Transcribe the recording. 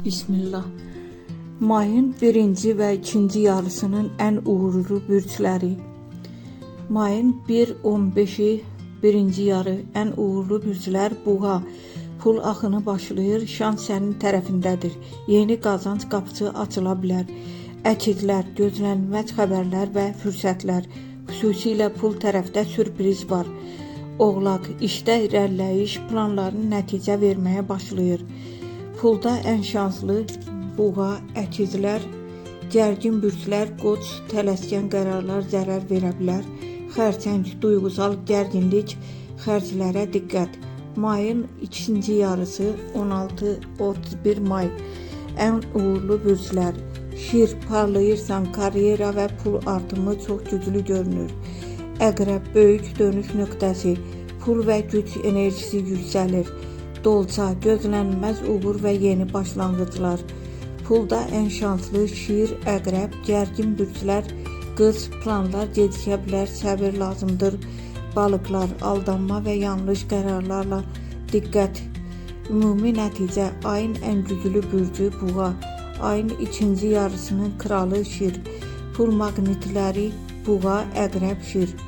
Bismillah. Mayın birinci ve ikinci yarısının en uğurlu bürçleri. Mayın 1-15'i birinci yarı en uğurlu bürclər buğa. Pul axını başlayır, şans sənin tərəfindədir. Yeni qazanc qapısı açıla bilər. Əkidlər, gözlənilməz xəbərlər və fürsətlər. Xüsusilə pul tərəfdə sürpriz var. Oğlaq, işdə irəliləyiş, planların nəticə verməyə başlayır. Pulda ən şanslı buğa, əkidlər, gərgin bürclər, qoç, tələskən qərarlar zərər verə bilər. Xərçəng, duyğusal gərginlik, xərclərə diqqət. Mayın ikinci yarısı 16-31 may. Ən uğurlu bürclər. Şir, parlayırsan, karyera və pul artımı çox güclü görünür. Əqrəb, böyük dönüş nöqtəsi, pul və güc enerjisi yüksəlir. Dolça, gözlənilməz uğur və yeni başlanğıclar. Pulda ən şanslı şir, əqrəb, gərgin bürclər, qız, planlar gecikə bilər, səbir lazımdır. Balıqlar, aldanma və yanlış qərarlarla diqqət. Ümumi nəticə, ayın ən güclü bürcü buğa, ayın ikinci yarısının kralı şir, pul maqnitləri buğa, əqrəb, şir.